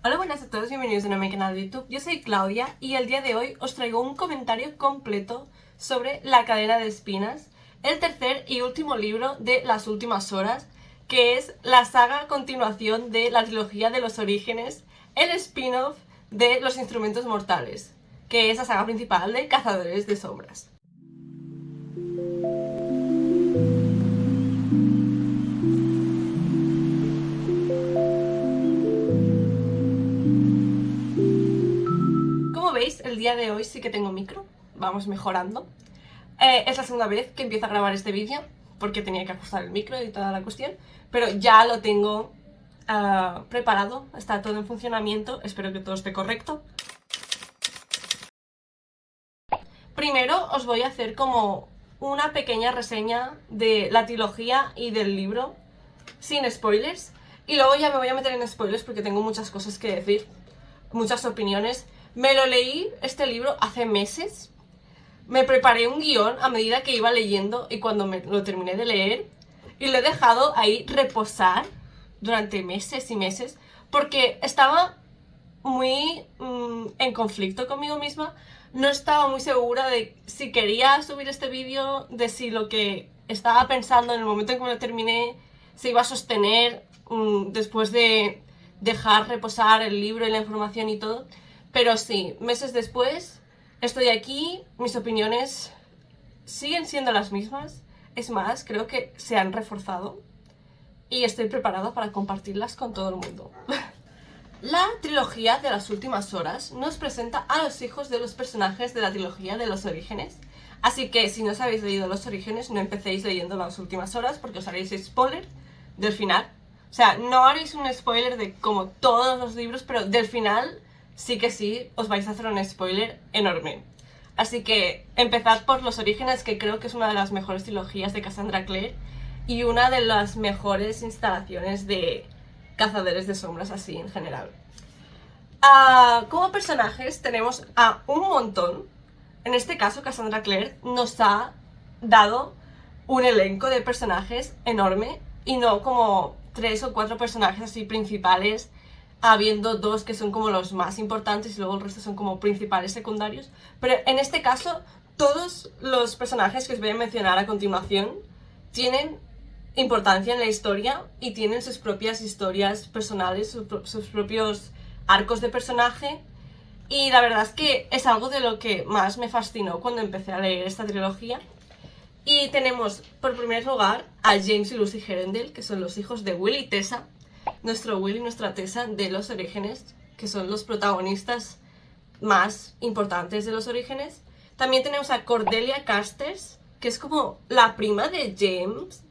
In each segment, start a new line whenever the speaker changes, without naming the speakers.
Hola, buenas a todos, bienvenidos de nuevo a mi canal de YouTube. Yo soy Claudia y el día de hoy os traigo un comentario completo sobre La cadena de espinas, el tercer y último libro de Las últimas horas, que es la saga a continuación de la trilogía de los orígenes, el spin-off de Los instrumentos mortales, que es la saga principal de Cazadores de sombras. Como veis, el día de hoy sí que tengo micro, vamos mejorando. Es la segunda vez que empiezo a grabar este vídeo, porque tenía que ajustar el micro y toda la cuestión, pero ya lo tengo preparado, está todo en funcionamiento, espero que todo esté correcto. Primero os voy a hacer como una pequeña reseña de la trilogía y del libro, sin spoilers, y luego ya me voy a meter en spoilers porque tengo muchas cosas que decir, muchas opiniones. Me lo leí, este libro, hace meses. Me preparé un guión a medida que iba leyendo y cuando lo terminé de leer, y lo he dejado ahí reposar durante meses y meses porque estaba muy en conflicto conmigo misma. No estaba muy segura de si quería subir este vídeo, de si lo que estaba pensando en el momento en que me lo terminé se iba a sostener después de dejar reposar el libro y la información y todo. Pero sí, meses después estoy aquí, mis opiniones siguen siendo las mismas. Es más, creo que se han reforzado y estoy preparada para compartirlas con todo el mundo. La trilogía de las últimas horas nos presenta a los hijos de los personajes de la trilogía de los orígenes. Así que si no os habéis leído los orígenes, no empecéis leyendo las últimas horas porque os haréis spoiler del final. O sea, no haréis un spoiler de como todos los libros, pero del final sí que sí os vais a hacer un spoiler enorme. Así que empezad por los orígenes, que creo que es una de las mejores trilogías de Cassandra Clare y una de las mejores instalaciones de Cazadores de sombras así en general. Como personajes tenemos a un montón. En este caso Cassandra Clare nos ha dado un elenco de personajes enorme y no como 3 o 4 personajes así principales, habiendo 2 que son como los más importantes y luego el resto son como principales secundarios. Pero en este caso todos los personajes que os voy a mencionar a continuación tienen importancia en la historia y tienen sus propias historias personales, sus propios arcos de personaje, y la verdad es que es algo de lo que más me fascinó cuando empecé a leer esta trilogía. Y tenemos por primer lugar a James y Lucy Herondale, que son los hijos de Will y Tessa, nuestro Will y nuestra Tessa de los orígenes, que son los protagonistas más importantes de los orígenes. También tenemos a Cordelia Casters, que es como la prima de James.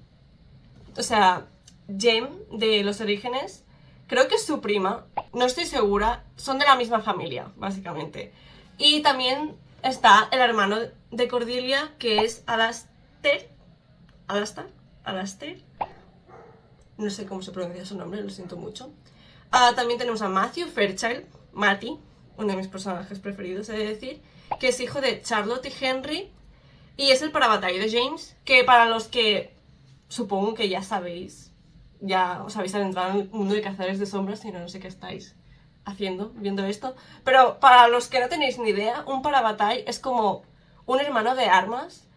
O sea, Jem de los orígenes, creo que es su prima, no estoy segura, son de la misma familia, básicamente. Y también está el hermano de Cordelia, que es Alastair. Alastair. No sé cómo se pronuncia su nombre, lo siento mucho. También tenemos a Matthew Fairchild, Matty, uno de mis personajes preferidos, he de decir, que es hijo de Charlotte y Henry, y es el parabatalla de James, que para los que supongo que ya sabéis, ya os habéis adentrado en el mundo de Cazadores de sombras, y no sé qué estáis haciendo viendo esto, pero para los que no tenéis ni idea, un parabatall es como un hermano de armas,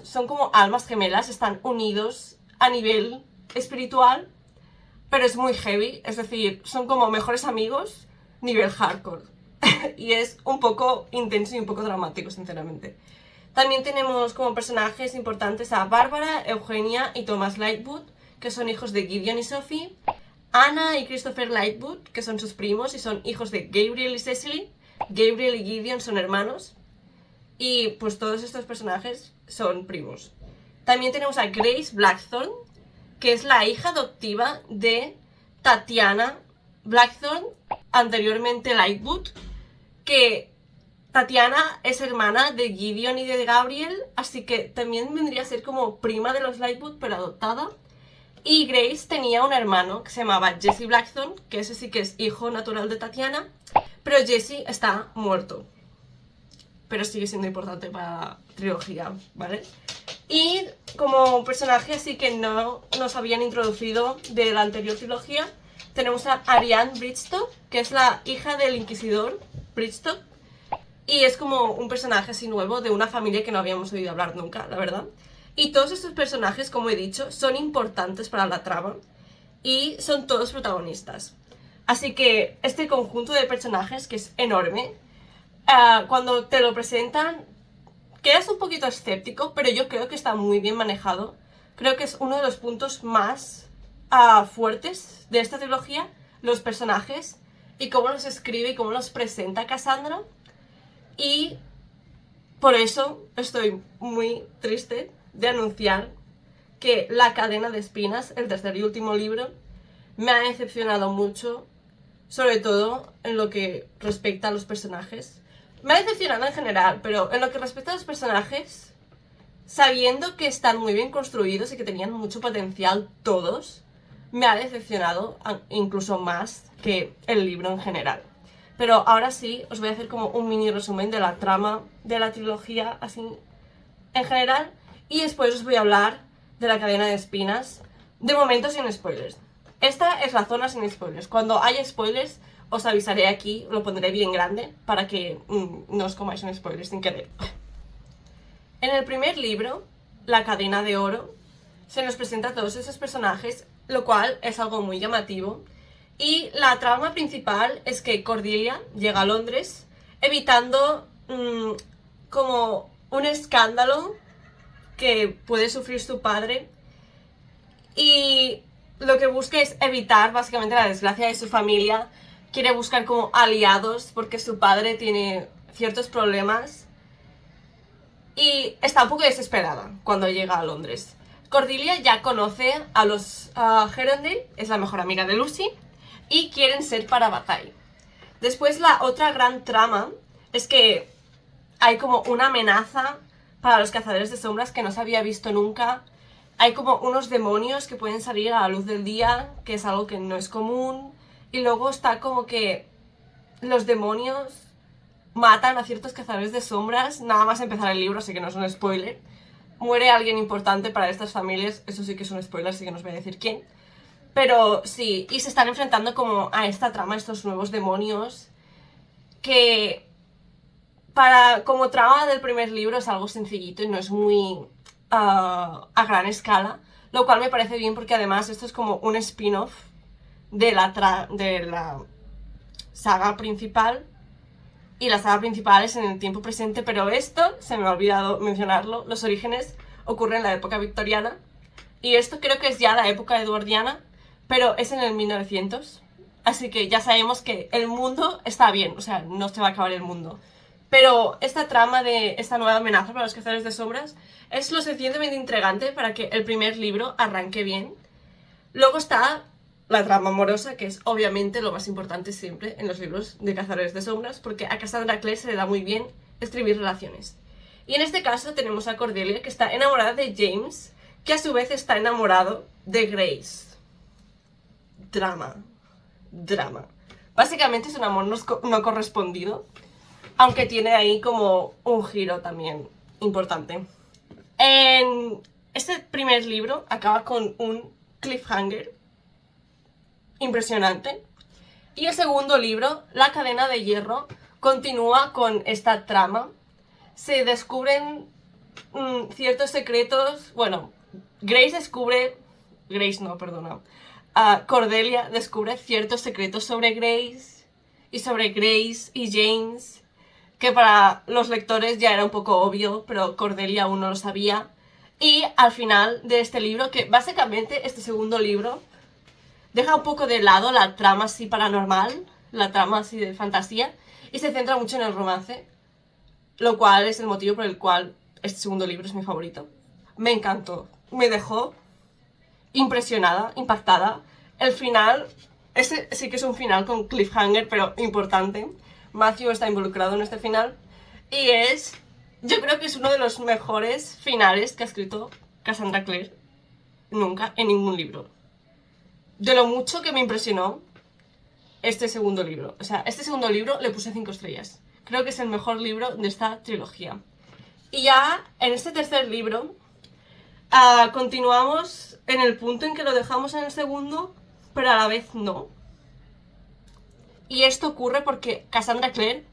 son como almas gemelas, están unidos a nivel espiritual, pero es muy heavy, es decir, son como mejores amigos nivel hardcore. Y es un poco intenso y un poco dramático, sinceramente. También tenemos como personajes importantes a Bárbara, Eugenia y Thomas Lightwood, que son hijos de Gideon y Sophie. Anna y Christopher Lightwood, que son sus primos y son hijos de Gabriel y Cecily. Gabriel y Gideon son hermanos. Y pues todos estos personajes son primos. También tenemos a Grace Blackthorne, que es la hija adoptiva de Tatiana Blackthorne, anteriormente Lightwood, que Tatiana es hermana de Gideon y de Gabriel, así que también vendría a ser como prima de los Lightwood, pero adoptada. Y Grace tenía un hermano que se llamaba Jesse Blackthorne, que ese sí que es hijo natural de Tatiana, pero Jesse está muerto. Pero sigue siendo importante para la trilogía, ¿vale? Y como personaje así que no nos habían introducido de la anterior trilogía, tenemos a Ariane Bridgestock, que es la hija del inquisidor Bridgestock. Y es como un personaje así nuevo de una familia que no habíamos oído hablar nunca, la verdad. Y todos estos personajes, como he dicho, son importantes para la trama y son todos protagonistas. Así que este conjunto de personajes, que es enorme, cuando te lo presentan, quedas un poquito escéptico, pero yo creo que está muy bien manejado. Creo que es uno de los puntos más fuertes de esta trilogía, los personajes y cómo los escribe y cómo los presenta Cassandra. Y por eso estoy muy triste de anunciar que La cadena de espinas, el tercer y último libro, me ha decepcionado mucho, sobre todo en lo que respecta a los personajes. Me ha decepcionado en general, pero en lo que respecta a los personajes, sabiendo que están muy bien construidos y que tenían mucho potencial todos, me ha decepcionado incluso más que el libro en general. Pero ahora sí, os voy a hacer como un mini resumen de la trama de la trilogía, así en general, y después os voy a hablar de La cadena de espinas, de momento sin spoilers. Esta es la zona sin spoilers. Cuando haya spoilers, os avisaré aquí, lo pondré bien grande, para que no os comáis un spoiler sin querer. En el primer libro, La cadena de oro, se nos presenta a todos esos personajes, lo cual es algo muy llamativo. Y la trama principal es que Cordelia llega a Londres evitando como un escándalo que puede sufrir su padre, y lo que busca es evitar básicamente la desgracia de su familia. Quiere buscar como aliados porque su padre tiene ciertos problemas y está un poco desesperada cuando llega a Londres. Cordelia ya conoce a los Herondale, es la mejor amiga de Lucy, y quieren ser para Bataille. Después la otra gran trama es que hay como una amenaza para los cazadores de sombras que no se había visto nunca. Hay como unos demonios que pueden salir a la luz del día, que es algo que no es común. Y luego está como que los demonios matan a ciertos cazadores de sombras. Nada más empezar el libro, así que no es un spoiler. Muere alguien importante para estas familias, eso sí que es un spoiler, así que no os voy a decir quién. Pero sí, y se están enfrentando como a esta trama, estos nuevos demonios, que como trama del primer libro es algo sencillito y no es muy a gran escala, lo cual me parece bien porque además esto es como un spin-off de la saga principal, y la saga principal es en el tiempo presente, pero esto, se me ha olvidado mencionarlo, los orígenes ocurren en la época victoriana, y esto creo que es ya la época eduardiana, pero es en el 1900, así que ya sabemos que el mundo está bien, o sea, no se va a acabar el mundo. Pero esta trama de esta nueva amenaza para los cazadores de sombras es lo suficientemente intrigante para que el primer libro arranque bien. Luego está la trama amorosa, que es obviamente lo más importante siempre en los libros de cazadores de sombras, porque a Cassandra Clare se le da muy bien escribir relaciones. Y en este caso tenemos a Cordelia, que está enamorada de James, que a su vez está enamorado de Grace. Drama. Básicamente es un amor no correspondido, aunque tiene ahí como un giro también importante. En este primer libro acaba con un cliffhanger impresionante. Y el segundo libro, La cadena de hierro, continúa con esta trama. Se descubren ciertos secretos. Bueno, Cordelia descubre ciertos secretos sobre Grace y James, que para los lectores ya era un poco obvio, pero Cordelia aún no lo sabía. Y al final de este libro, que básicamente este segundo libro deja un poco de lado la trama así paranormal, la trama así de fantasía, y se centra mucho en el romance, lo cual es el motivo por el cual este segundo libro es mi favorito. Me encantó, me dejó impresionada, impactada. El final, ese sí que es un final con cliffhanger, pero importante. Matthew está involucrado en este final y yo creo que es uno de los mejores finales que ha escrito Cassandra Clare nunca en ningún libro. De lo mucho que me impresionó este segundo libro. O sea, este segundo libro le puse 5 estrellas. Creo que es el mejor libro de esta trilogía. Y ya en este tercer libro continuamos en el punto en que lo dejamos en el segundo, pero a la vez no. Y esto ocurre porque Cassandra Clare,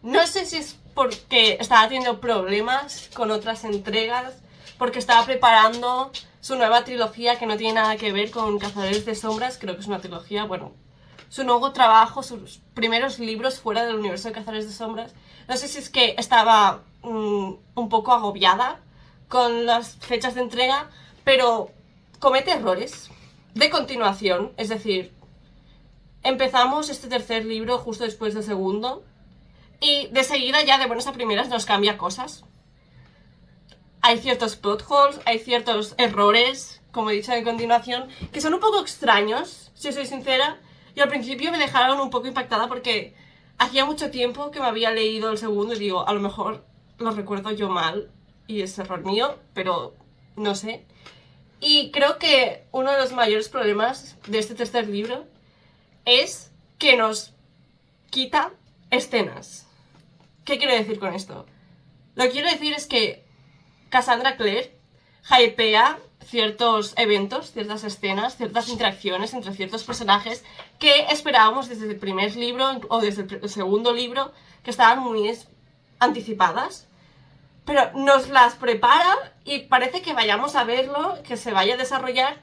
no sé si es porque estaba teniendo problemas con otras entregas, porque estaba preparando su nueva trilogía que no tiene nada que ver con Cazadores de Sombras, creo que es una trilogía, bueno, su nuevo trabajo, sus primeros libros fuera del universo de Cazadores de Sombras. No sé si es que estaba un poco agobiada con las fechas de entrega, pero comete errores de continuación, es decir, empezamos este tercer libro justo después del segundo y de seguida ya de buenas a primeras nos cambia cosas. Hay ciertos plot holes, hay ciertos errores, como he dicho de continuación, que son un poco extraños, si soy sincera, y al principio me dejaron un poco impactada porque hacía mucho tiempo que me había leído el segundo y digo, a lo mejor lo recuerdo yo mal y es error mío, pero no sé. Y creo que uno de los mayores problemas de este tercer libro es que nos quita escenas. ¿Qué quiero decir con esto? Lo que quiero decir es que Cassandra Clare hypea ciertos eventos, ciertas escenas, ciertas interacciones entre ciertos personajes que esperábamos desde el primer libro o desde el segundo libro, que estaban muy anticipadas, pero nos las prepara y parece que vayamos a verlo, que se vaya a desarrollar,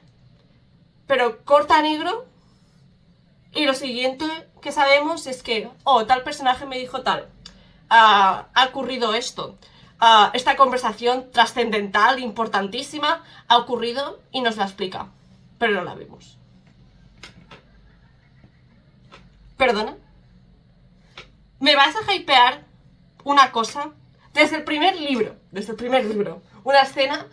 pero corta a negro y lo siguiente que sabemos es que, oh, tal personaje me dijo tal, ha ocurrido esto, esta conversación trascendental, importantísima, ha ocurrido y nos la explica, pero no la vemos. ¿Perdona? ¿Me vas a hypear una cosa? Desde el primer libro, una escena,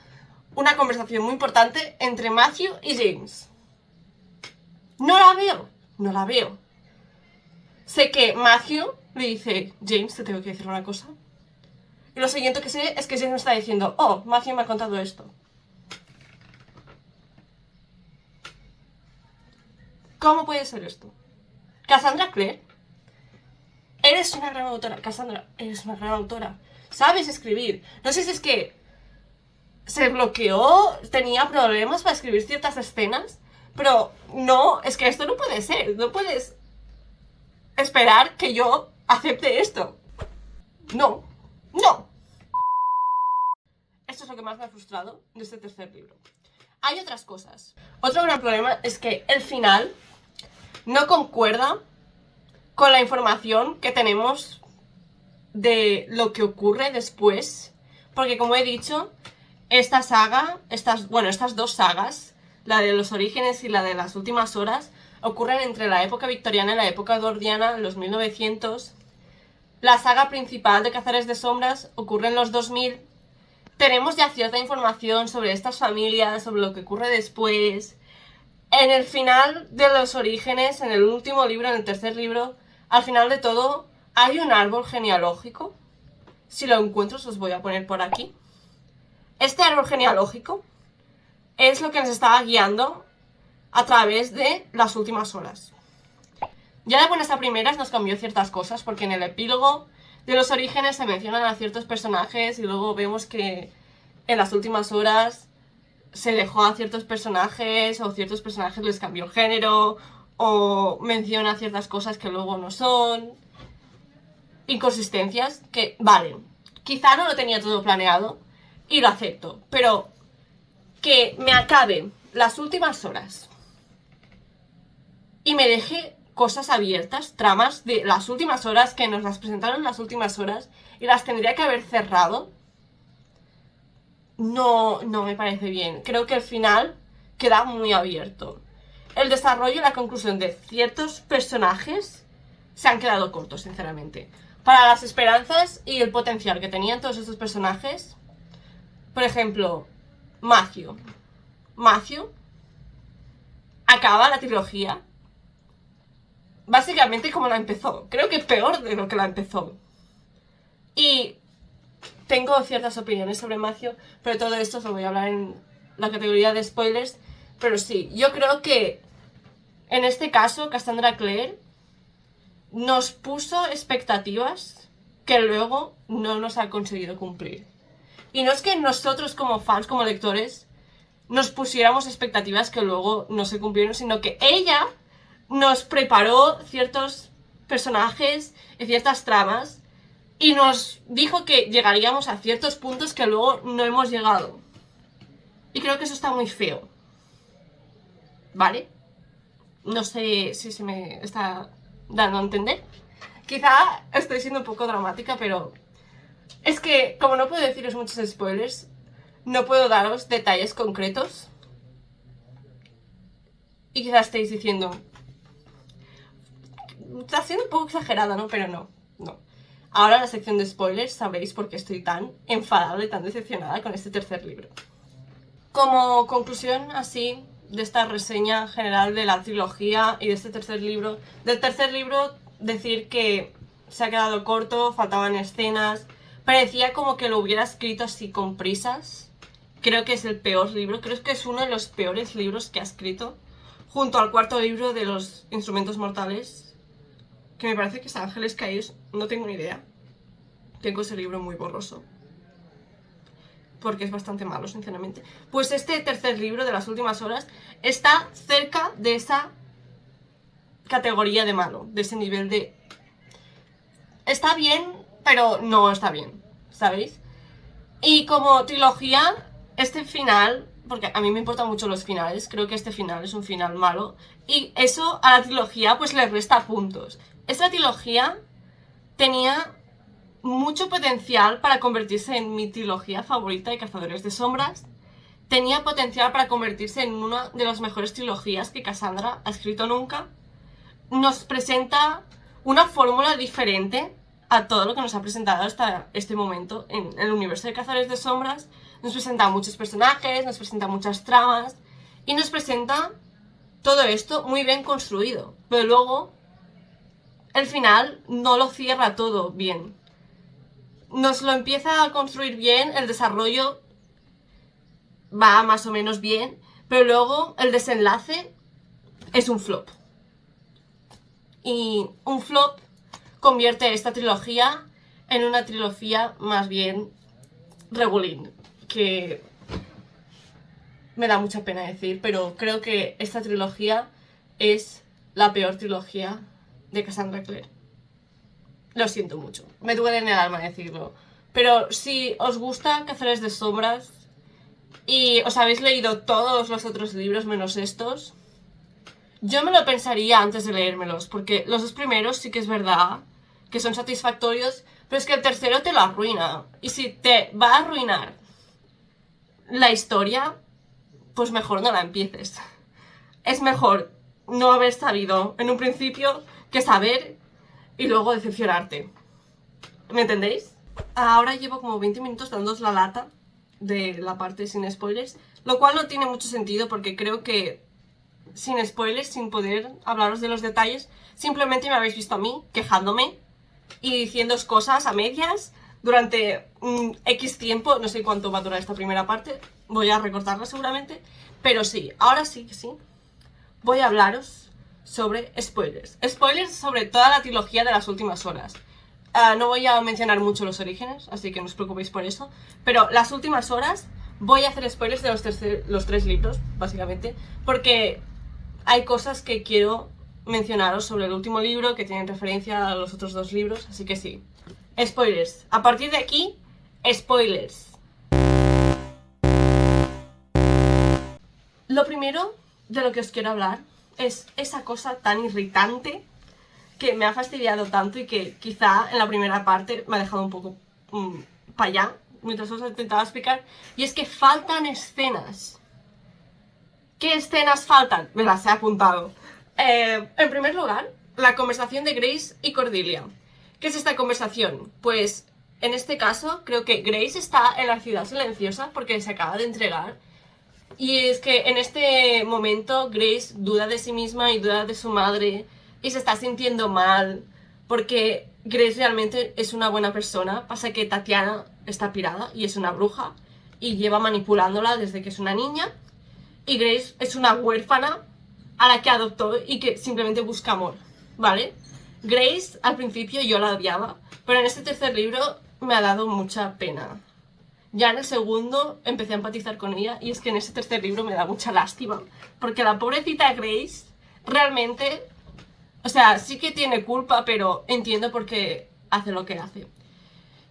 una conversación muy importante entre Matthew y James. No la veo. Sé que Matthew le dice, James, te tengo que decir una cosa. Y lo siguiente que sé es que James me está diciendo, oh, Matthew me ha contado esto. ¿Cómo puede ser esto? Cassandra Clare, eres una gran autora. Cassandra, eres una gran autora. Sabes escribir. No sé si es que se bloqueó, tenía problemas para escribir ciertas escenas, pero no, es que esto no puede ser. No puedes esperar que yo acepte esto. No. Esto es lo que más me ha frustrado de este tercer libro. Hay otras cosas. Otro gran problema es que el final no concuerda con la información que tenemos de lo que ocurre después. Porque como he dicho, esta saga, estas dos sagas, la de los orígenes y la de las últimas horas, ocurren entre la época victoriana y la época edwardiana, los 1900. La saga principal de Cazadores de Sombras ocurre en los 2000. Tenemos ya cierta información sobre estas familias, sobre lo que ocurre después. En el final de los orígenes, en el último libro, en el tercer libro, al final de todo, hay un árbol genealógico. Si lo encuentro, os voy a poner por aquí. Este árbol genealógico es lo que nos estaba guiando a través de las últimas horas. Ya de buenas a primeras nos cambió ciertas cosas, porque en el epílogo de los orígenes se mencionan a ciertos personajes y luego vemos que en las últimas horas se dejó a ciertos personajes o ciertos personajes les cambió el género o menciona ciertas cosas que luego no son. Inconsistencias que valen. Quizá no lo tenía todo planeado y lo acepto, pero que me acabe las últimas horas y me deje cosas abiertas, tramas de las últimas horas que nos las presentaron en las últimas horas y las tendría que haber cerrado, no me parece bien. Creo que el final queda muy abierto. El desarrollo y la conclusión de ciertos personajes se han quedado cortos, sinceramente. Para las esperanzas y el potencial que tenían todos estos personajes, por ejemplo, Matthew acaba la trilogía básicamente como la empezó. Creo que peor de lo que la empezó. Y tengo ciertas opiniones sobre Matthew, pero todo esto os lo voy a hablar en la categoría de spoilers. Pero sí, yo creo que en este caso Cassandra Clare nos puso expectativas que luego no nos ha conseguido cumplir. Y no es que nosotros como fans, como lectores, nos pusiéramos expectativas que luego no se cumplieron, sino que ella nos preparó ciertos personajes y ciertas tramas y nos dijo que llegaríamos a ciertos puntos que luego no hemos llegado. Y creo que eso está muy feo. ¿Vale? No sé si se me está dando a entender. Quizá estoy siendo un poco dramática, pero es que como no puedo deciros muchos spoilers, no puedo daros detalles concretos. Y quizá estéis diciendo, está siendo un poco exagerada, ¿no? Pero no. Ahora en la sección de spoilers sabréis por qué estoy tan enfadada y tan decepcionada con este tercer libro. Como conclusión así de esta reseña general de la trilogía y de este tercer libro, del tercer libro decir que se ha quedado corto, faltaban escenas, parecía como que lo hubiera escrito así con prisas. Creo que es el peor libro, creo que es uno de los peores libros que ha escrito, junto al cuarto libro de los Instrumentos Mortales, que me parece que es Ángeles Caídos, no tengo ni idea. Tengo ese libro muy borroso, porque es bastante malo, sinceramente. Pues este tercer libro de las últimas horas está cerca de esa categoría de malo, de ese nivel de... Está bien, pero no está bien, ¿sabéis? Y como trilogía, este final, porque a mí me importan mucho los finales, creo que este final es un final malo, y eso a la trilogía pues le resta puntos. Esta trilogía tenía mucho potencial para convertirse en mi trilogía favorita de Cazadores de Sombras. Tenía potencial para convertirse en una de las mejores trilogías que Cassandra ha escrito nunca. Nos presenta una fórmula diferente a todo lo que nos ha presentado hasta este momento en el universo de Cazadores de Sombras. Nos presenta muchos personajes, nos presenta muchas tramas y nos presenta todo esto muy bien construido. Pero luego el final no lo cierra todo bien. Nos lo empieza a construir bien, el desarrollo va más o menos bien, pero luego el desenlace es un flop. Y un flop convierte esta trilogía en una trilogía más bien regulín, que me da mucha pena decir, pero creo que esta trilogía es la peor trilogía de Cassandra Clare. Lo siento mucho, me duele en el alma decirlo, pero si os gusta Cazadores de Sombras y os habéis leído todos los otros libros menos estos, yo me lo pensaría antes de leérmelos, porque los dos primeros sí que es verdad que son satisfactorios, pero es que el tercero te lo arruina. Y si te va a arruinar la historia, pues mejor no la empieces. Es mejor no haber sabido en un principio que saber y luego decepcionarte. ¿Me entendéis? Ahora llevo como 20 minutos dándoos la lata de la parte sin spoilers, lo cual no tiene mucho sentido porque creo que sin spoilers, sin poder hablaros de los detalles, simplemente me habéis visto a mí quejándome y diciéndoos cosas a medias durante X tiempo. No sé cuánto va a durar esta primera parte, voy a recortarla seguramente, pero sí, ahora sí que sí, voy a hablaros sobre spoilers. Spoilers sobre toda la trilogía de las últimas horas. No voy a mencionar mucho los orígenes, así que no os preocupéis por eso, pero las últimas horas voy a hacer spoilers de los tres libros, básicamente, porque hay cosas que quiero mencionaros sobre el último libro que tienen referencia a los otros dos libros, así que sí. Spoilers. A partir de aquí, spoilers. Lo primero de lo que os quiero hablar es esa cosa tan irritante que me ha fastidiado tanto y que quizá en la primera parte me ha dejado un poco para allá, mientras os intentaba explicar, y es que faltan escenas. ¿Qué escenas faltan? Me las he apuntado. En primer lugar, la conversación de Grace y Cordelia. ¿Qué es esta conversación? Pues, en este caso, creo que Grace está en la ciudad silenciosa porque se acaba de entregar. Y es que en este momento Grace duda de sí misma y duda de su madre y se está sintiendo mal porque Grace realmente es una buena persona. Pasa que Tatiana está pirada y es una bruja y lleva manipulándola desde que es una niña. Y Grace es una huérfana a la que adoptó y que simplemente busca amor, ¿vale? Grace, al principio yo la odiaba, pero en este tercer libro me ha dado mucha pena. Ya en el segundo empecé a empatizar con ella, y es que en ese tercer libro me da mucha lástima, porque la pobrecita Grace realmente, o sea, sí que tiene culpa, pero entiendo por qué hace lo que hace.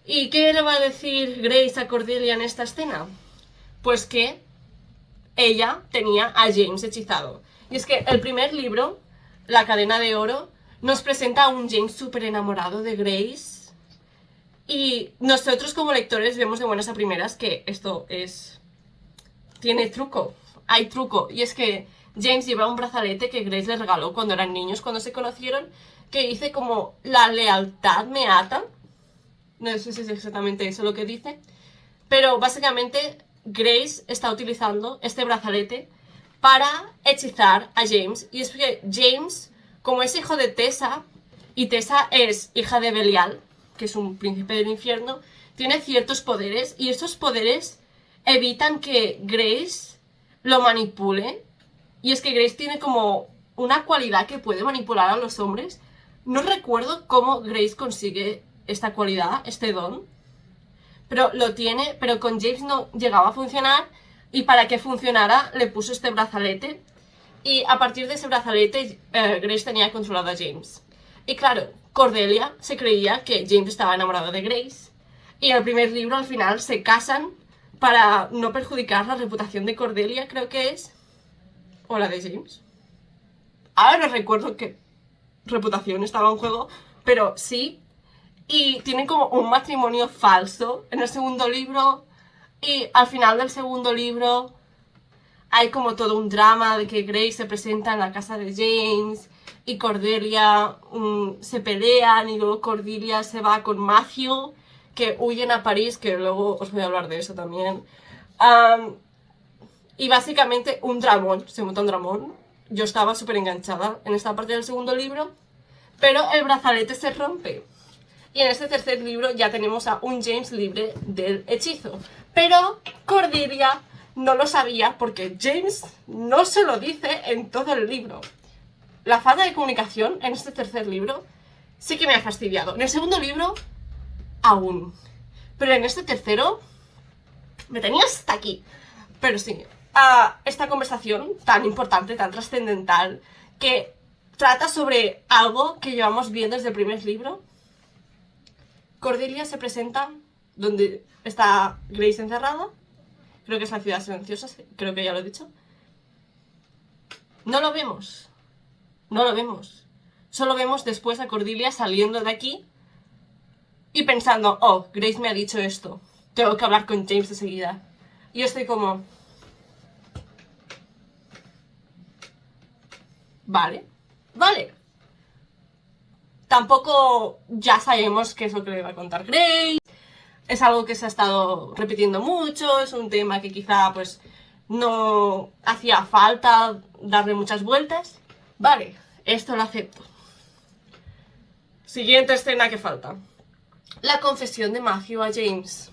¿Y qué le va a decir Grace a Cordelia en esta escena? Pues que ella tenía a James hechizado. Y es que el primer libro, La cadena de oro, nos presenta a un James súper enamorado de Grace. Y nosotros como lectores vemos de buenas a primeras que esto tiene truco. Hay truco. Y es que James lleva un brazalete que Grace le regaló cuando eran niños, cuando se conocieron, que dice como la lealtad me ata. No sé si es exactamente eso lo que dice. Pero básicamente Grace está utilizando este brazalete para hechizar a James. Y es que James, como es hijo de Tessa, y Tessa es hija de Belial, que es un príncipe del infierno, tiene ciertos poderes, y esos poderes evitan que Grace lo manipule. Y es que Grace tiene como una cualidad que puede manipular a los hombres. No recuerdo cómo Grace consigue esta cualidad, este don, pero lo tiene, pero con James no llegaba a funcionar, y para que funcionara le puso este brazalete, y a partir de ese brazalete Grace tenía controlado a James. Y claro, Cordelia se creía que James estaba enamorado de Grace, y en el primer libro al final se casan para no perjudicar la reputación de Cordelia, creo que es, o la de James. Ahora no recuerdo qué reputación estaba en juego, pero sí. Y tienen como un matrimonio falso en el segundo libro, y al final del segundo libro hay como todo un drama de que Grace se presenta en la casa de James y Cordelia se pelean, y luego Cordelia se va con Matthew, que huyen a París, que luego os voy a hablar de eso también. Y básicamente un dramón, se monta un dramón. Yo estaba súper enganchada en esta parte del segundo libro, pero el brazalete se rompe. Y en este tercer libro ya tenemos a un James libre del hechizo. Pero Cordelia no lo sabía porque James no se lo dice en todo el libro. La falta de comunicación en este tercer libro sí que me ha fastidiado. En el segundo libro, aún. Pero en este tercero, me tenía hasta aquí. Pero sí, esta conversación tan importante, tan trascendental, que trata sobre algo que llevamos viendo desde el primer libro. Cordelia se presenta donde está Grace encerrada. Creo que es la ciudad silenciosa, creo que ya lo he dicho. No lo vemos. No lo vemos. Solo vemos después a Cordelia saliendo de aquí y pensando, oh, Grace me ha dicho esto, tengo que hablar con James enseguida. Y yo estoy como... Vale. Tampoco ya sabemos qué es lo que le va a contar Grace. Es algo que se ha estado repitiendo mucho, es un tema que quizá pues no hacía falta darle muchas vueltas. Vale, esto lo acepto. Siguiente escena que falta. La confesión de Matthew a James.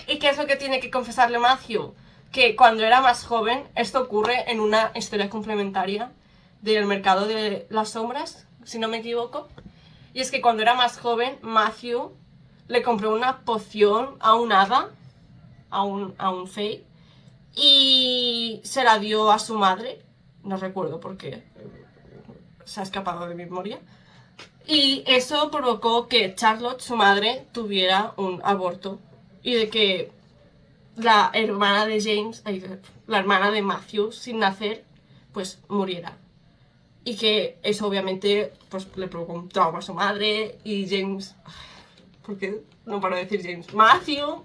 ¿Y qué es lo que tiene que confesarle Matthew? Que cuando era más joven, esto ocurre en una historia complementaria del mercado de las sombras, si no me equivoco. Y es que cuando era más joven, Matthew le compró una poción a un hada, a un fey, y se la dio a su madre. No recuerdo por qué, se ha escapado de mi memoria. Y eso provocó que Charlotte, su madre, tuviera un aborto, y de que la hermana de James, la hermana de Matthew, sin nacer, pues muriera. Y que eso obviamente pues le provocó un trauma a su madre, y James... ¿Por qué no paro de decir James? Matthew,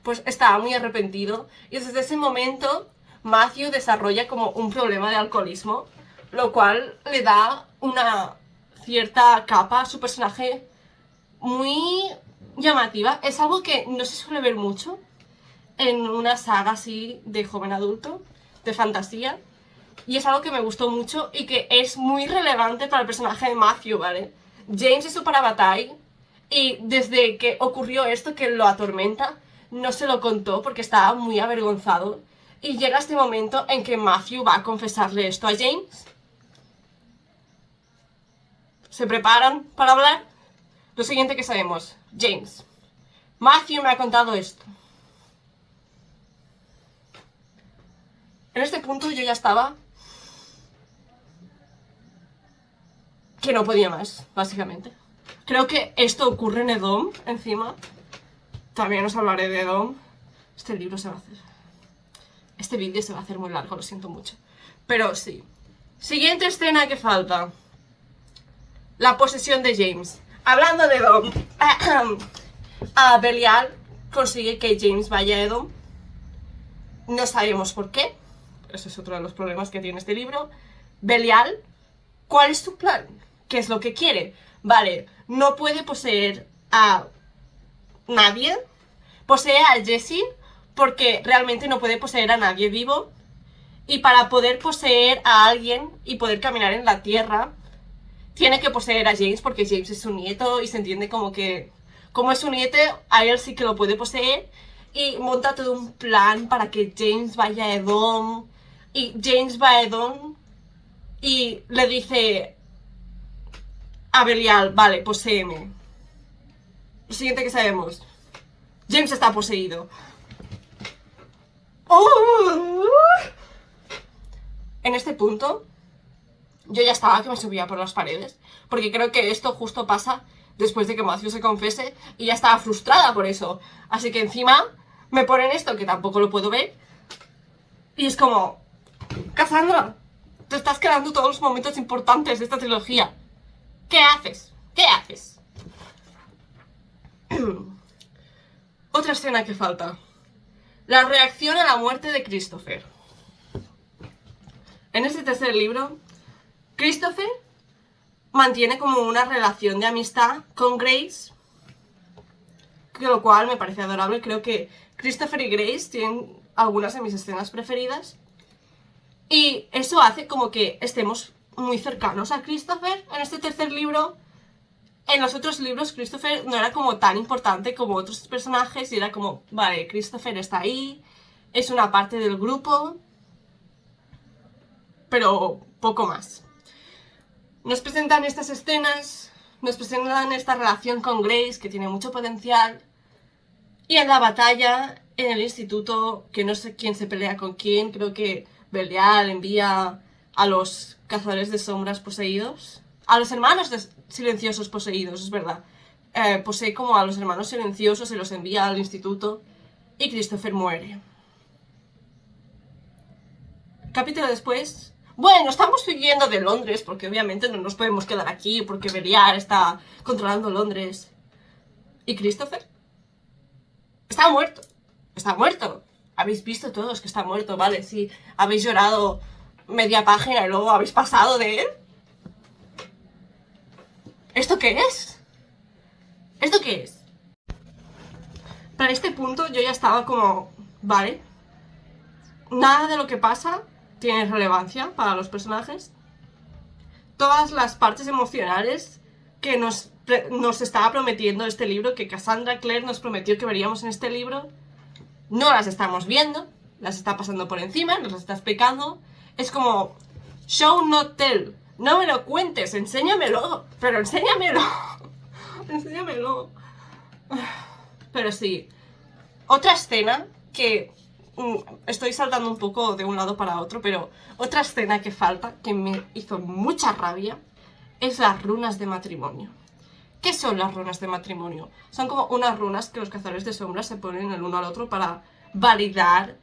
pues estaba muy arrepentido, y desde ese momento Matthew desarrolla como un problema de alcoholismo, lo cual le da una cierta capa a su personaje muy llamativa. Es algo que no se suele ver mucho en una saga así de joven adulto, de fantasía, y es algo que me gustó mucho y que es muy relevante para el personaje de Matthew, ¿vale? James es súper bataille, y desde que ocurrió esto que lo atormenta, no se lo contó porque estaba muy avergonzado, y llega este momento en que Matthew va a confesarle esto a James. ¿Se preparan para hablar? Lo siguiente que sabemos, James. Matthew me ha contado esto. En este punto yo ya estaba que no podía más, básicamente. Creo que esto ocurre en Edom, encima. También os hablaré de Edom. Este libro se va a hacer... Este vídeo se va a hacer muy largo, lo siento mucho. Pero sí. Siguiente escena que falta. La posesión de James. Hablando de Edom. Belial consigue que James vaya a Edom. No sabemos por qué. Ese es otro de los problemas que tiene este libro. Belial, ¿cuál es su plan? ¿Qué es lo que quiere? Vale, no puede poseer a nadie. Posee a Jesse porque realmente no puede poseer a nadie vivo. Y para poder poseer a alguien y poder caminar en la tierra, tiene que poseer a James porque James es su nieto y se entiende como que... Como es su nieto, a él sí que lo puede poseer. Y monta todo un plan para que James vaya a Edom. Y James va a Edom y le dice a Belial, vale, poséeme. Lo siguiente que sabemos, James está poseído. ¡Oh! En este punto, yo ya estaba que me subía por las paredes. Porque creo que esto justo pasa después de que Matthew se confese. Y ya estaba frustrada por eso. Así que encima me ponen esto que tampoco lo puedo ver. Y es como... Cassandra, te estás quedando todos los momentos importantes de esta trilogía. ¿Qué haces? ¿Qué haces? Otra escena que falta. La reacción a la muerte de Christopher. En este tercer libro, Christopher mantiene como una relación de amistad con Grace, que lo cual me parece adorable. Creo que Christopher y Grace tienen algunas de mis escenas preferidas. Y eso hace como que estemos muy cercanos a Christopher en este tercer libro. En los otros libros Christopher no era como tan importante como otros personajes y era como, vale, Christopher está ahí, es una parte del grupo, pero poco más. Nos presentan estas escenas, nos presentan esta relación con Grace que tiene mucho potencial. Y en la batalla, en el instituto, que no sé quién se pelea con quién, creo que Belial envía a los cazadores de sombras poseídos. A los hermanos silenciosos poseídos, es verdad. Posee como a los hermanos silenciosos y los envía al instituto. Y Christopher muere. Capítulo después... Bueno, estamos huyendo de Londres porque obviamente no nos podemos quedar aquí porque Belial está controlando Londres. ¿Y Christopher? Está muerto. Está muerto. Habéis visto todos que está muerto, vale, sí. Habéis llorado media página y luego habéis pasado de él. ¿Esto qué es? ¿Esto qué es? Para este punto yo ya estaba como... Vale. Nada de lo que pasa tiene relevancia para los personajes. Todas las partes emocionales que nos estaba prometiendo este libro, que Cassandra Clare nos prometió que veríamos en este libro, no las estamos viendo, las está pasando por encima, nos las está explicando. Es como, show not tell, no me lo cuentes, enséñamelo, pero enséñamelo, enséñamelo. Pero sí, otra escena que estoy saltando un poco de un lado para otro, pero otra escena que falta, que me hizo mucha rabia, es las runas de matrimonio. ¿Qué son las runas de matrimonio? Son como unas runas que los cazadores de sombras se ponen el uno al otro para validar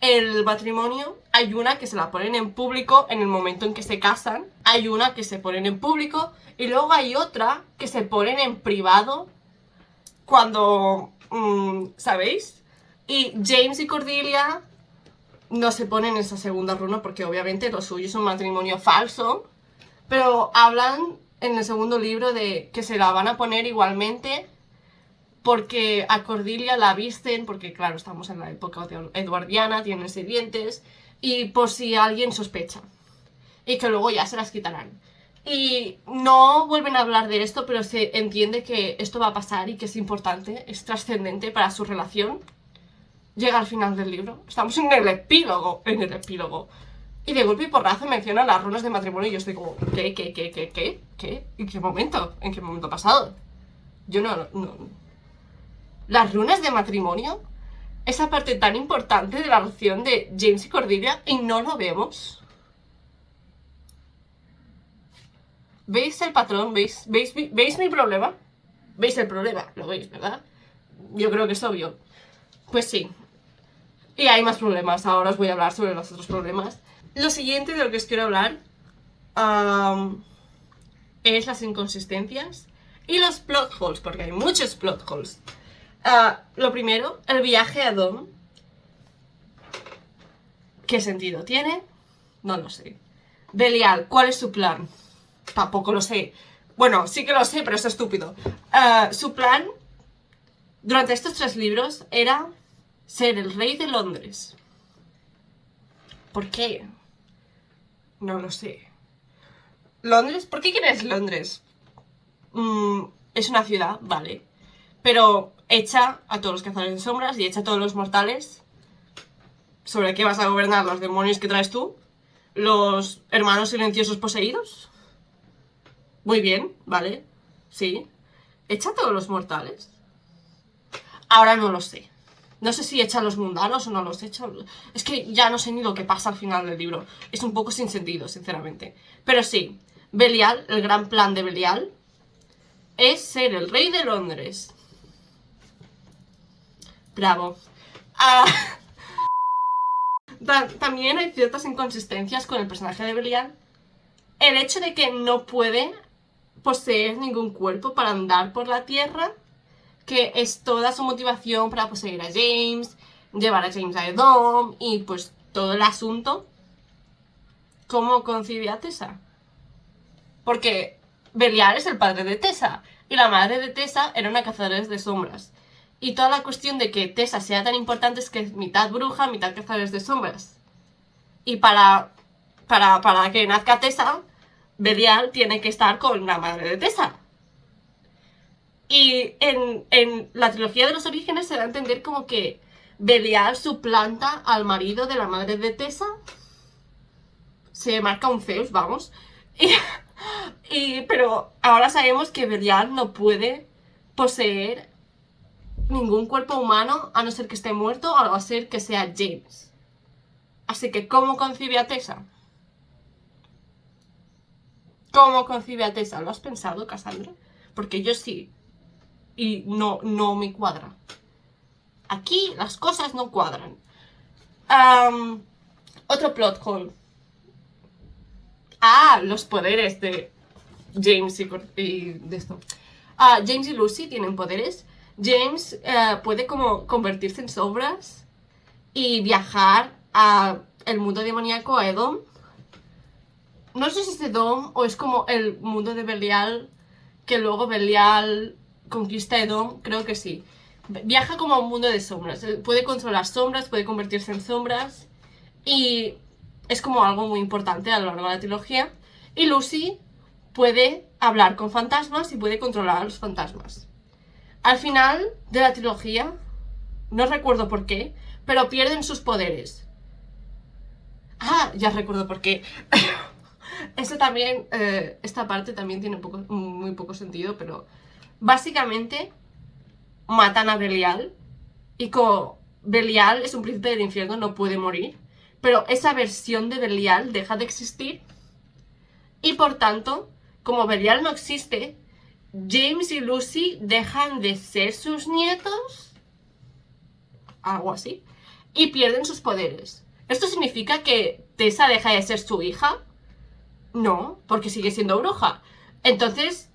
el matrimonio. Hay una que se la ponen en público en el momento en que se casan. Hay una que se ponen en público. Y luego hay otra que se ponen en privado cuando... ¿sabéis? Y James y Cordelia no se ponen esa segunda runa porque obviamente lo suyo es un matrimonio falso. Pero hablan en el segundo libro de que se la van a poner igualmente porque a Cordelia la visten, porque claro, estamos en la época eduardiana, tienen sirvientes, y por si alguien sospecha. Y que luego ya se las quitarán. Y no vuelven a hablar de esto, pero se entiende que esto va a pasar y que es importante, es trascendente para su relación. Llega al final del libro, estamos en el epílogo, y de golpe y porrazo mencionan las runas de matrimonio y yo estoy como, ¿qué? ¿En qué momento? ¿En qué momento ha pasado? Yo no. las runas de matrimonio, esa parte tan importante de la relación de James y Cordelia, y no lo vemos. ¿Veis el patrón? ¿Veis mi problema? ¿Veis el problema? Lo veis, ¿verdad? Yo creo que es obvio. Pues sí. Y hay más problemas. Ahora os voy a hablar sobre los otros problemas. Lo siguiente de lo que os quiero hablar es las inconsistencias y los plot holes, porque hay muchos plot holes. Lo primero, el viaje a Dom. ¿Qué sentido tiene? No lo sé. Belial, ¿cuál es su plan? Tampoco lo sé. Bueno, sí que lo sé, pero es estúpido. Su plan durante estos 3 libros era ser el rey de Londres. ¿Por qué? No lo sé. ¿Londres? ¿Por qué quieres Londres? Es una ciudad, vale. Pero echa a todos los cazadores de sombras y echa a todos los mortales. ¿Sobre qué vas a gobernar? ¿Los demonios que traes tú? ¿Los hermanos silenciosos poseídos? Muy bien, vale. Sí. ¿Echa a todos los mortales? Ahora no lo sé. No sé si echa a los mundanos o no los echa. Es que ya no sé ni lo que pasa al final del libro. Es un poco sin sentido, sinceramente. Pero sí, Belial, el gran plan de Belial, es ser el rey de Londres. Bravo. También hay ciertas inconsistencias con el personaje de Belial. El hecho de que no puede poseer ningún cuerpo para andar por la tierra, que es toda su motivación para poseer a James, llevar a James a Edom y pues todo el asunto. ¿Cómo concibe a Tessa? Porque Belial es el padre de Tessa y la madre de Tessa era una cazadora de sombras. Y toda la cuestión de que Tessa sea tan importante es que es mitad bruja, mitad cazadora de sombras. Y para que nazca Tessa, Belial tiene que estar con la madre de Tessa. Y en la trilogía de los orígenes se da a entender como que Belial suplanta al marido de la madre de Tessa. Se marca un Zeus, vamos. Pero ahora sabemos que Belial no puede poseer ningún cuerpo humano a no ser que esté muerto o a no ser que sea James. Así que, ¿cómo concibe a Tessa? ¿Cómo concibe a Tessa? ¿Lo has pensado, Cassandra? Porque yo sí. Y no me cuadra. Aquí las cosas no cuadran. Otro plot hole. Los poderes de James y de esto. James y Lucy tienen poderes. James puede como convertirse en sombras y viajar a el mundo demoníaco, a Edom. No sé si es Edom o es como el mundo de Belial, que luego Belial conquista Edom, creo que sí. Viaja como a un mundo de sombras. Puede controlar sombras, puede convertirse en sombras. Y es como algo muy importante a lo largo de la trilogía. Y Lucy puede hablar con fantasmas y puede controlar a los fantasmas. Al final de la trilogía, no recuerdo por qué, pero pierden sus poderes. Ya recuerdo por qué. Esto también, esta parte también tiene muy poco sentido, pero básicamente matan a Belial y como Belial es un príncipe del infierno, no puede morir, pero esa versión de Belial deja de existir y por tanto, como Belial no existe, James y Lucy dejan de ser sus nietos, algo así, y pierden sus poderes. ¿Esto significa que Tessa deja de ser su hija? No, porque sigue siendo bruja. Entonces,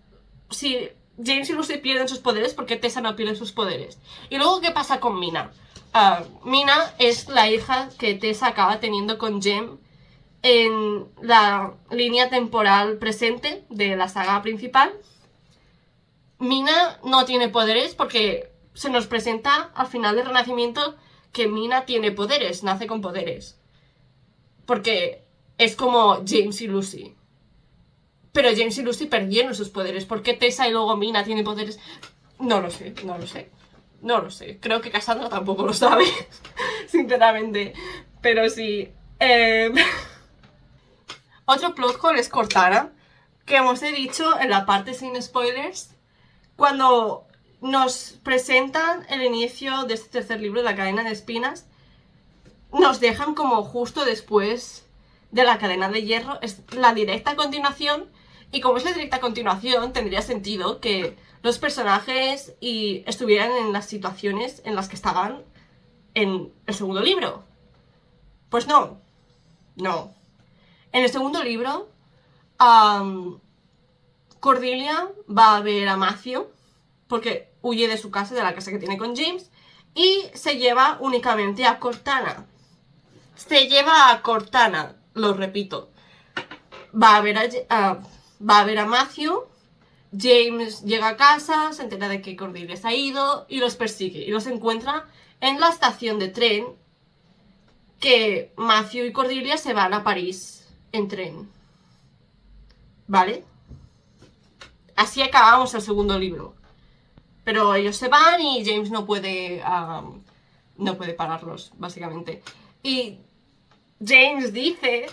si James y Lucy pierden sus poderes, ¿por qué Tessa no pierde sus poderes? Y luego, ¿qué pasa con Mina? Mina es la hija que Tessa acaba teniendo con Jem en la línea temporal presente de la saga principal. Mina no tiene poderes porque se nos presenta al final del Renacimiento que Mina tiene poderes, nace con poderes. Porque es como James y Lucy. Pero James y Lucy perdieron sus poderes. ¿Por qué Tessa y luego Mina tienen poderes? No lo sé. Creo que Cassandra tampoco lo sabe, sinceramente. Pero sí. Otro plot hole es Cortana, que hemos dicho en la parte sin spoilers. Cuando nos presentan el inicio de este tercer libro, La cadena de espinas. Nos dejan como justo después de La cadena de hierro. Es la directa continuación. Y como es la directa continuación, tendría sentido que los personajes estuvieran en las situaciones en las que estaban en el segundo libro. Pues no. No. En el segundo libro, Cordelia va a ver a Matthew, porque huye de su casa, de la casa que tiene con James, y se lleva únicamente a Cortana. Se lleva a Cortana, lo repito. Va a ver a Matthew. James llega a casa, se entera de que Cordelia se ha ido y los persigue. Y los encuentra en la estación de tren, que Matthew y Cordelia se van a París en tren. ¿Vale? Así acabamos el segundo libro. Pero ellos se van y James no puede pararlos, básicamente. Y James dice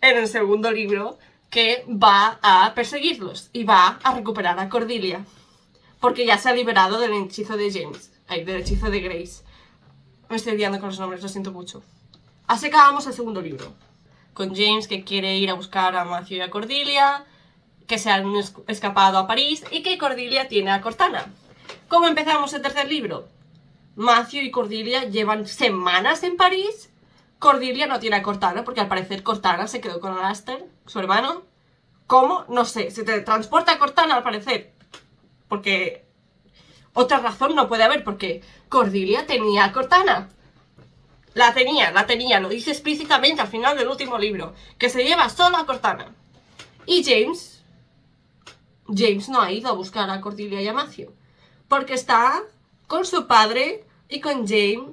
en el segundo libro que va a perseguirlos y va a recuperar a Cordelia, porque ya se ha liberado del hechizo de James, del hechizo de Grace. Me estoy liando con los nombres, lo siento mucho. Así acabamos el segundo libro, con James que quiere ir a buscar a Matthew y a Cordelia, que se han escapado a París y que Cordelia tiene a Cortana. ¿Cómo empezamos el tercer libro? Matthew y Cordelia llevan semanas en París. Cordelia no tiene a Cortana, porque al parecer Cortana se quedó con Alastair, su hermano. ¿Cómo? No sé, se teletransporta a Cortana al parecer. Porque otra razón no puede haber, porque Cordelia tenía a Cortana. La tenía, lo dice explícitamente al final del último libro, que se lleva solo a Cortana. Y James no ha ido a buscar a Cordelia y a Matthew, porque está con su padre y con James,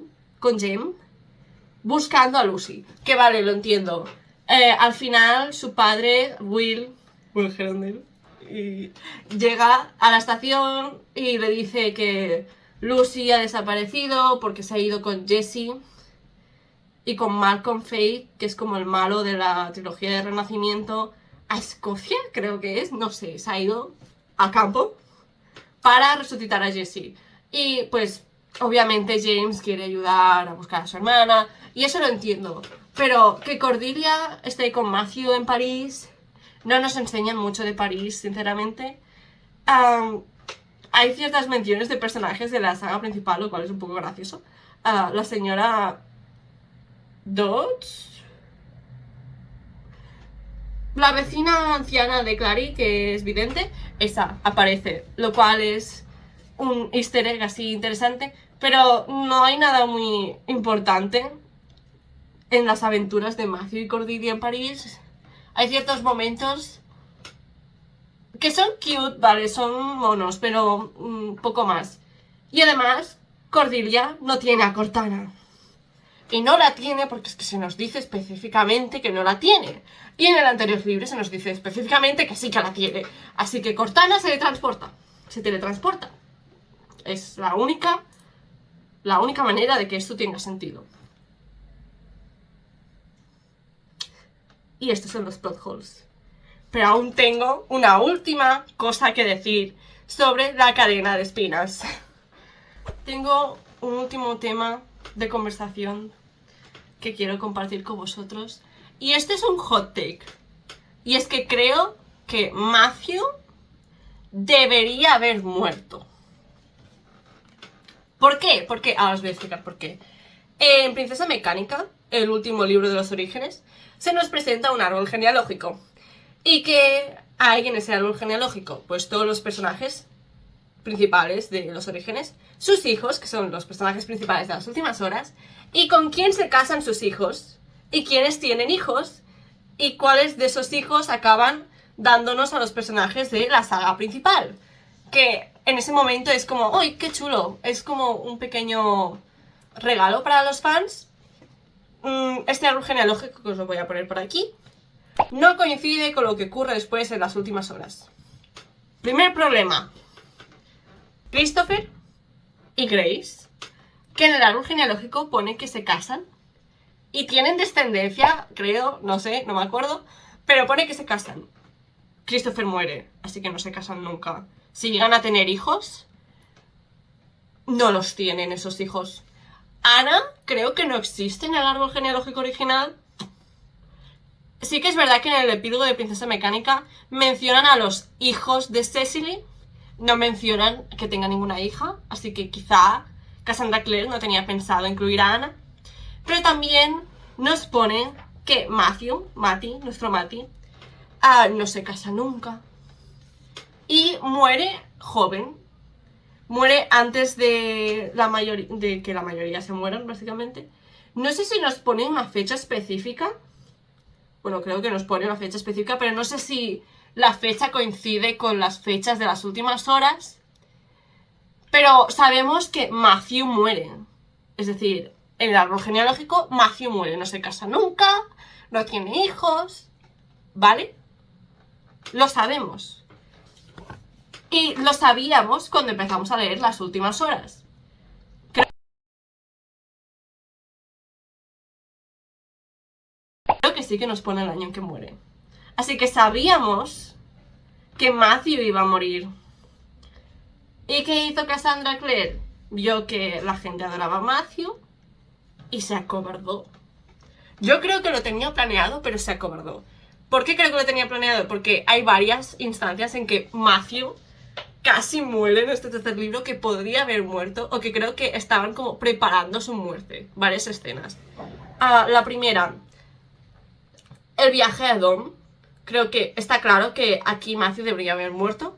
buscando a Lucy. Que vale, lo entiendo. Al final, su padre, Will Herondale, llega a la estación y le dice que Lucy ha desaparecido porque se ha ido con Jesse y con Malcolm Fate, que es como el malo de la trilogía de Renacimiento, a Escocia, creo que es, no sé, se ha ido a campo para resucitar a Jesse. Y pues obviamente James quiere ayudar a buscar a su hermana, y eso lo entiendo. Pero que Cordelia esté con Matthew en París, no nos enseñan mucho de París, sinceramente. Hay ciertas menciones de personajes de la saga principal, lo cual es un poco gracioso. La señora Dodds, la vecina anciana de Clary, que es vidente, esa aparece, lo cual es un easter egg así interesante, pero no hay nada muy importante en las aventuras de Matthew y Cordelia en París. Hay ciertos momentos que son cute, vale, son monos, pero poco más. Y además, Cordelia no tiene a Cortana. Y no la tiene porque es que se nos dice específicamente que no la tiene. Y en el anterior libro se nos dice específicamente que sí que la tiene. Así que Cortana se teletransporta. Es la única manera de que esto tenga sentido. Y estos son los plot holes. Pero aún tengo una última cosa que decir sobre La cadena de espinas. Tengo un último tema de conversación que quiero compartir con vosotros. Y este es un hot take. Y es que creo que Matthew debería haber muerto. ¿Por qué? Porque ahora os voy a explicar por qué. En Princesa Mecánica, el último libro de los orígenes, se nos presenta un árbol genealógico. ¿Y qué hay en ese árbol genealógico? Pues todos los personajes principales de los orígenes, sus hijos, que son los personajes principales de las últimas horas, y con quién se casan sus hijos, y quiénes tienen hijos, y cuáles de esos hijos acaban dándonos a los personajes de la saga principal. Que en ese momento es como, ¡uy, qué chulo! Es como un pequeño regalo para los fans. Este árbol genealógico, que os lo voy a poner por aquí, no coincide con lo que ocurre después en las últimas horas. Primer problema: Christopher y Grace, que en el árbol genealógico pone que se casan y tienen descendencia, creo, no sé, no me acuerdo, pero pone que se casan. Christopher muere, así que no se casan nunca. Si llegan a tener hijos, no los tienen esos hijos. Ana creo que no existe en el árbol genealógico original. Sí que es verdad que en el epílogo de Princesa Mecánica mencionan a los hijos de Cecily, no mencionan que tenga ninguna hija, así que quizá Cassandra Clare no tenía pensado incluir a Ana. Pero también nos ponen que Matty, nuestro Matty, no se casa nunca y muere joven. Muere antes de que la mayoría se mueran, básicamente. No sé si nos ponen una fecha específica. Bueno, creo que nos pone una fecha específica, pero no sé si la fecha coincide con las fechas de las últimas horas. Pero sabemos que Matthew muere. Es decir, en el árbol genealógico, Matthew muere. No se casa nunca, no tiene hijos, ¿vale? Lo sabemos. Y lo sabíamos cuando empezamos a leer las últimas horas. Creo que sí que nos pone el año en que muere. Así que sabíamos que Matthew iba a morir. ¿Y qué hizo Cassandra Clare? Vio que la gente adoraba a Matthew y se acobardó. Yo creo que lo tenía planeado, pero se acobardó. ¿Por qué creo que lo tenía planeado? Porque hay varias instancias en que Matthew casi muere en este tercer libro, que podría haber muerto, o que creo que estaban como preparando su muerte. Varias escenas. La primera, el viaje a Dom. Creo que está claro que aquí Matthew debería haber muerto.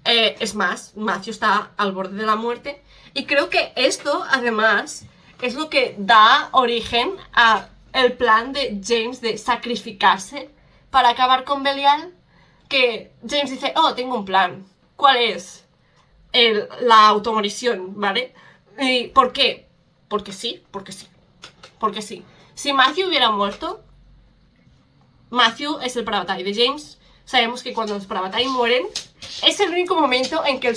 Es más, Matthew está al borde de la muerte. Y creo que esto, además, es lo que da origen a el plan de James de sacrificarse para acabar con Belial. Que James dice, oh, tengo un plan. ¿Cuál es? La automorición, ¿vale? ¿Y por qué? Porque sí. Si Matthew hubiera muerto, Matthew es el Parabatai de James. Sabemos que cuando los Parabatai mueren, es el único momento en que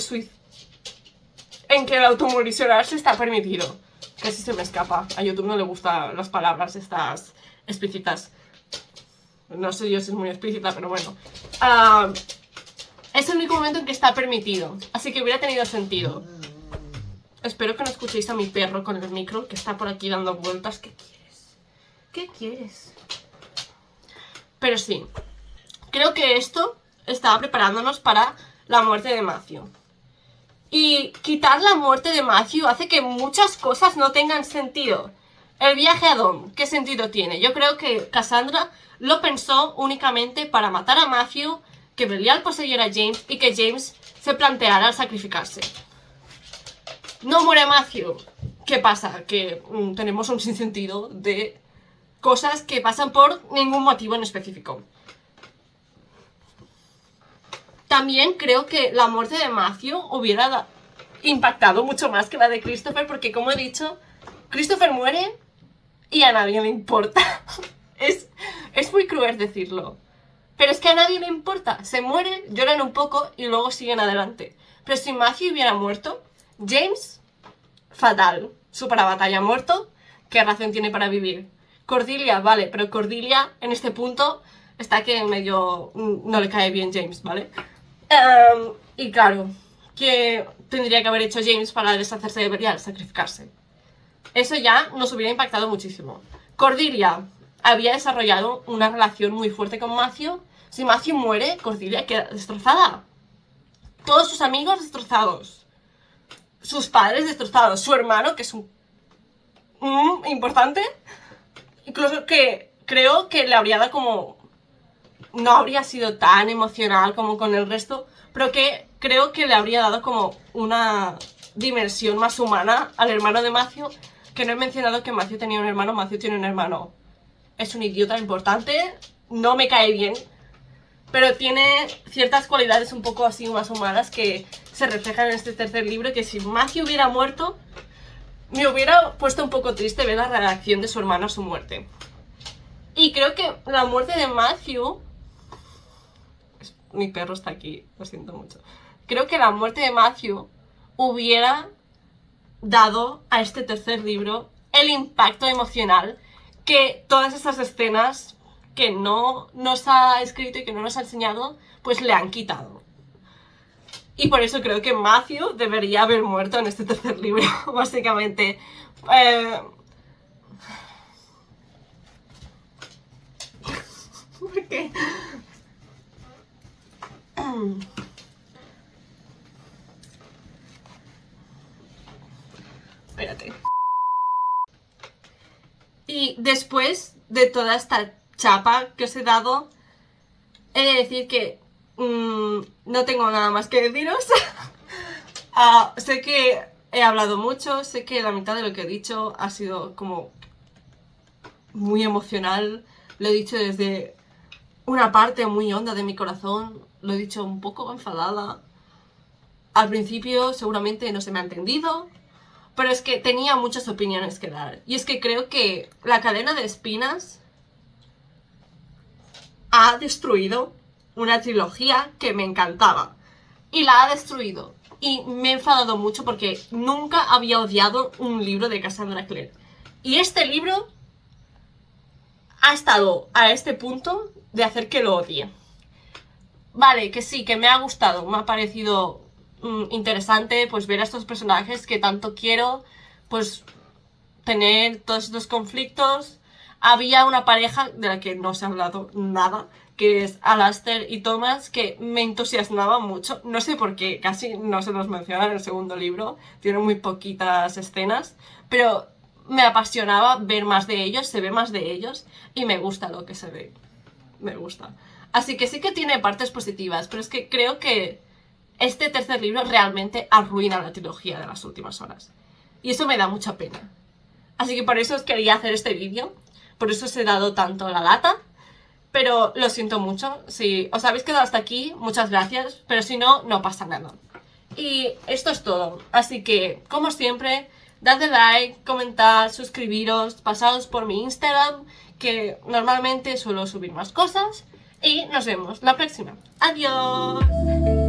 el automorisionarse está permitido. Casi se me escapa. A YouTube no le gustan las palabras estas explícitas. No sé yo si es muy explícita, pero bueno. Es el único momento en que está permitido. Así que hubiera tenido sentido. Espero que no escuchéis a mi perro con el micro, que está por aquí dando vueltas. ¿Qué quieres? ¿Qué quieres? Pero sí. Creo que esto estaba preparándonos para la muerte de Matthew. Y quitar la muerte de Matthew hace que muchas cosas no tengan sentido. El viaje a Dom, ¿qué sentido tiene? Yo creo que Cassandra lo pensó únicamente para matar a Matthew, que Belial poseyera a James y que James se planteara al sacrificarse. No muere Matthew. ¿Qué pasa? Que tenemos un sinsentido de cosas que pasan por ningún motivo en específico. También creo que la muerte de Matthew hubiera impactado mucho más que la de Christopher, porque como he dicho, Christopher muere y a nadie le importa. Es muy cruel decirlo, pero es que a nadie le importa. Se mueren, lloran un poco y luego siguen adelante. Pero si Matthew hubiera muerto, James, fatal. Su Parabatai muerto, ¿qué razón tiene para vivir? Cordelia, vale, pero Cordelia en este punto está que medio no le cae bien James, ¿vale? Y claro, ¿qué tendría que haber hecho James para deshacerse de Belial? Sacrificarse. Eso ya nos hubiera impactado muchísimo. Cordelia había desarrollado una relación muy fuerte con Matthew. Si Matthew muere, Cordelia queda destrozada. Todos sus amigos destrozados. Sus padres destrozados. Su hermano, que es un importante. Incluso que creo que le habría dado como... No habría sido tan emocional como con el resto, pero que creo que le habría dado como una dimensión más humana al hermano de Matthew, que no he mencionado que Matthew tenía un hermano. Matthew tiene un hermano. Es un idiota importante, no me cae bien, pero tiene ciertas cualidades un poco así más humanas que se reflejan en este tercer libro, que si Matthew hubiera muerto, me hubiera puesto un poco triste ver la reacción de su hermano a su muerte. Y creo que la muerte de Matthew... Mi perro está aquí, lo siento mucho. Creo que la muerte de Matthew hubiera dado a este tercer libro el impacto emocional que todas esas escenas que no nos ha escrito y que no nos ha enseñado, pues le han quitado. Y por eso creo que Matthew debería haber muerto en este tercer libro, básicamente. ¿Por qué? Espérate. Y después de toda esta chapa que os he dado, he de decir que no tengo nada más que deciros. Sé que he hablado mucho, sé que la mitad de lo que he dicho ha sido como muy emocional. Lo he dicho desde una parte muy honda de mi corazón, lo he dicho un poco enfadada. Al principio seguramente no se me ha entendido, pero es que tenía muchas opiniones que dar. Y es que creo que La cadena de espinas ha destruido una trilogía que me encantaba. Y la ha destruido. Y me he enfadado mucho porque nunca había odiado un libro de Cassandra Clare. Y este libro ha estado a este punto de hacer que lo odie. Vale, que sí, que me ha gustado, me ha parecido interesante pues ver a estos personajes que tanto quiero, pues tener todos estos conflictos. Había una pareja de la que no se ha hablado nada, que es Alastair y Thomas, que me entusiasmaba mucho. No sé por qué, casi no se los menciona en el segundo libro, tiene muy poquitas escenas, pero me apasionaba ver más de ellos, se ve más de ellos y me gusta lo que se ve, me gusta. Así que sí que tiene partes positivas, pero es que creo que este tercer libro realmente arruina la trilogía de las últimas horas. Y eso me da mucha pena. Así que por eso os quería hacer este vídeo, por eso os he dado tanto la lata, pero lo siento mucho. Si os habéis quedado hasta aquí, muchas gracias, pero si no, no pasa nada. Y esto es todo, así que, como siempre, dadle like, comentad, suscribiros, pasaos por mi Instagram, que normalmente suelo subir más cosas, y nos vemos la próxima. ¡Adiós!